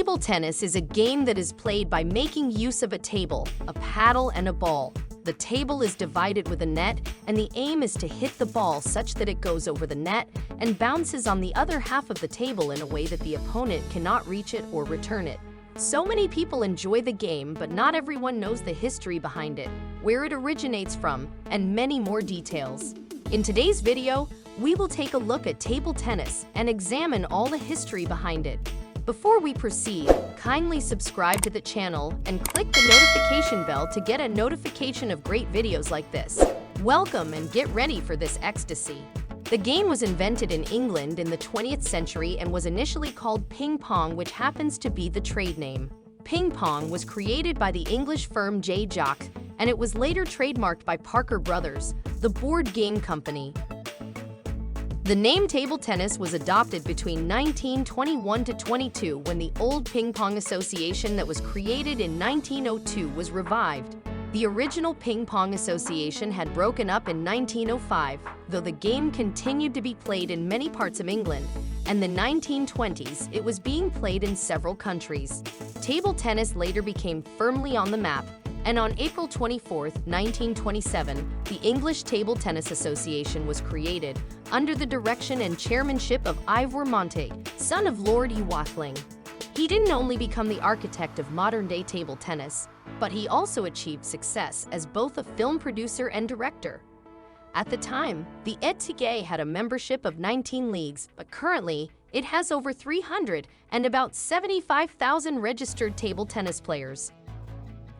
Table tennis is a game that is played by making use of a table, a paddle, and a ball. The table is divided with a net, and the aim is to hit the ball such that it goes over the net and bounces on the other half of the table in a way that the opponent cannot reach it or return it. So many people enjoy the game, but not everyone knows the history behind it, where it originates from, and many more details. In today's video, we will take a look at table tennis and examine all the history behind it. Before we proceed, kindly subscribe to the channel and click the notification bell to get a notification of great videos like this. Welcome and get ready for this ecstasy. The game was invented in England in the 20th century and was initially called ping pong, which happens to be the trade name. Ping pong was created by the English firm J. Jacques, and it was later trademarked by Parker Brothers, the board game company. The name table tennis was adopted between 1921 to 22 when the old Ping Pong Association that was created in 1902 was revived. The original Ping Pong Association had broken up in 1905, though the game continued to be played in many parts of England, and the 1920s it was being played in several countries. Table tennis later became firmly on the map, and on April 24, 1927, the English Table Tennis Association was created under the direction and chairmanship of Ivor Montague, son of Lord E. Watling. He didn't only become the architect of modern-day table tennis, but he also achieved success as both a film producer and director. At the time, the ETG had a membership of 19 leagues, but currently, it has over 300 and about 75,000 registered table tennis players.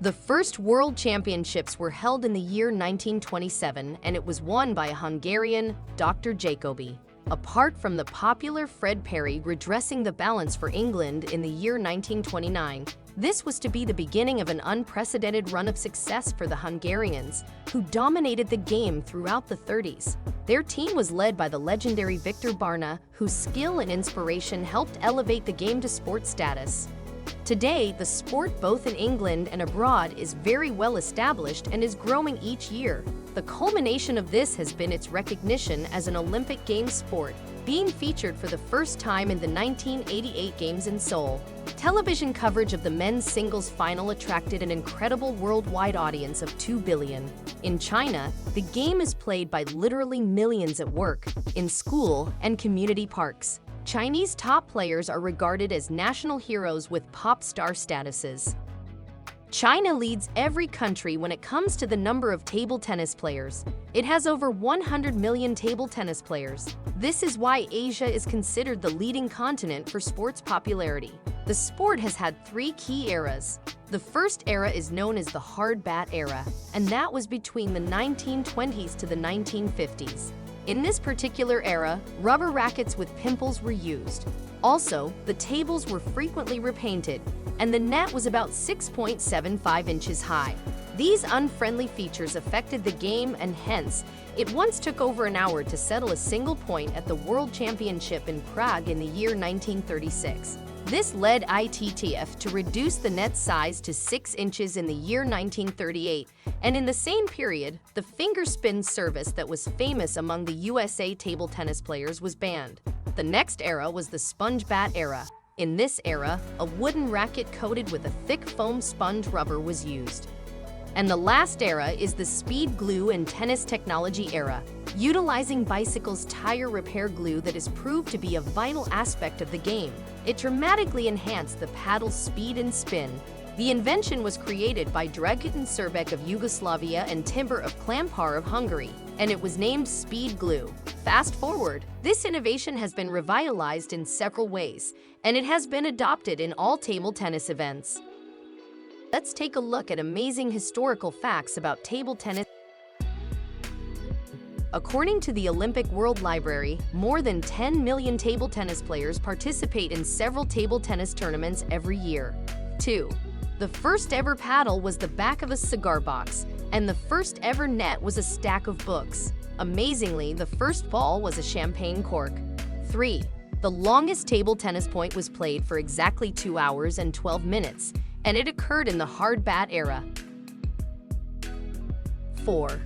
The first World Championships were held in the year 1927, and it was won by a Hungarian, Dr. Jacobi. Apart from the popular Fred Perry redressing the balance for England in the year 1929, this was to be the beginning of an unprecedented run of success for the Hungarians, who dominated the game throughout the 30s. Their team was led by the legendary Victor Barna, whose skill and inspiration helped elevate the game to sport status. Today, the sport both in England and abroad is very well established and is growing each year. The culmination of this has been its recognition as an Olympic Games sport, being featured for the first time in the 1988 Games in Seoul. Television coverage of the men's singles final attracted an incredible worldwide audience of 2 billion. In China, the game is played by literally millions at work, in school, and community parks. Chinese top players are regarded as national heroes with pop star statuses. China leads every country when it comes to the number of table tennis players. It has over 100 million table tennis players. This is why Asia is considered the leading continent for sports popularity. The sport has had 3 key eras. The first era is known as the hard bat era, and that was between the 1920s to the 1950s. In this particular era, rubber rackets with pimples were used. Also, the tables were frequently repainted, and the net was about 6.75 inches high. These unfriendly features affected the game, and hence, it once took over an hour to settle a single point at the World Championship in Prague in the year 1936. This led ITTF to reduce the net size to 6 inches in the year 1938, and in the same period, the finger spin service that was famous among the USA table tennis players was banned. The next era was the sponge bat era. In this era, a wooden racket coated with a thick foam sponge rubber was used. And the last era is the speed glue and tennis technology era, utilizing bicycles' tire repair glue that is proved to be a vital aspect of the game. It dramatically enhanced the paddle's speed and spin. The invention was created by Dragutin Srbek of Yugoslavia and Timber of Klampar of Hungary, and it was named speed glue. Fast forward, this innovation has been revitalized in several ways, and it has been adopted in all table tennis events. Let's take a look at amazing historical facts about table tennis. According to the Olympic World Library, more than 10 million table tennis players participate in several table tennis tournaments every year. 2. The first ever paddle was the back of a cigar box, and the first ever net was a stack of books. Amazingly, the first ball was a champagne cork. 3. The longest table tennis point was played for exactly 2 hours and 12 minutes, and it occurred in the hard bat era. 4.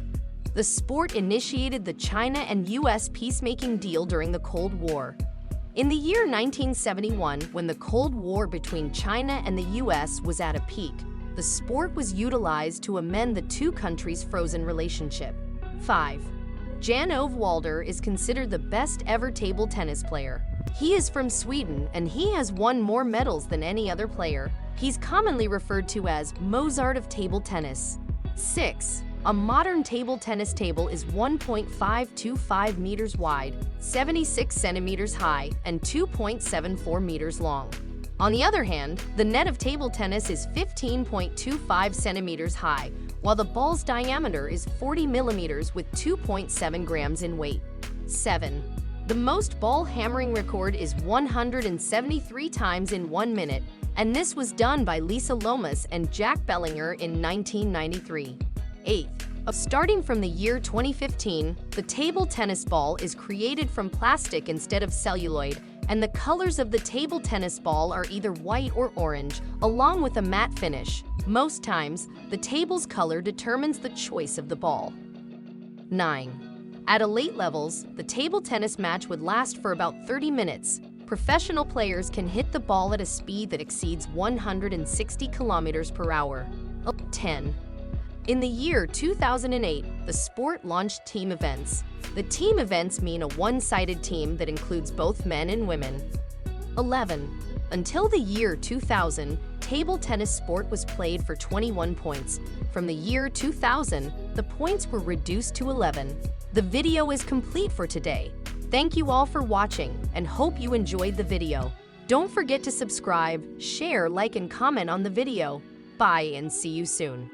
The sport initiated the China and US peacemaking deal during the Cold War. In the year 1971, when the Cold War between China and the US was at a peak, the sport was utilized to amend the two countries' frozen relationship. 5. Jan-Ove Walder is considered the best ever table tennis player. He is from Sweden and he has won more medals than any other player. He's commonly referred to as Mozart of table tennis. 6. A modern table tennis table is 1.525 meters wide, 76 centimeters high, and 2.74 meters long. On the other hand, the net of table tennis is 15.25 centimeters high, while the ball's diameter is 40 millimeters with 2.7 grams in weight. 7. The most ball hammering record is 173 times in 1 minute, and this was done by Lisa Lomas and Jack Bellinger in 1993. 8. Starting from the year 2015, the table tennis ball is created from plastic instead of celluloid, and the colors of the table tennis ball are either white or orange, along with a matte finish. Most times, the table's color determines the choice of the ball. 9. At elite levels, the table tennis match would last for about 30 minutes. Professional players can hit the ball at a speed that exceeds 160 kilometers per hour. 10. In the year 2008, the sport launched team events. The team events mean a one-sided team that includes both men and women. 11. Until the year 2000, table tennis sport was played for 21 points. From the year 2000, the points were reduced to 11. The video is complete for today. Thank you all for watching and hope you enjoyed the video. Don't forget to subscribe, share, like, and comment on the video. Bye and see you soon.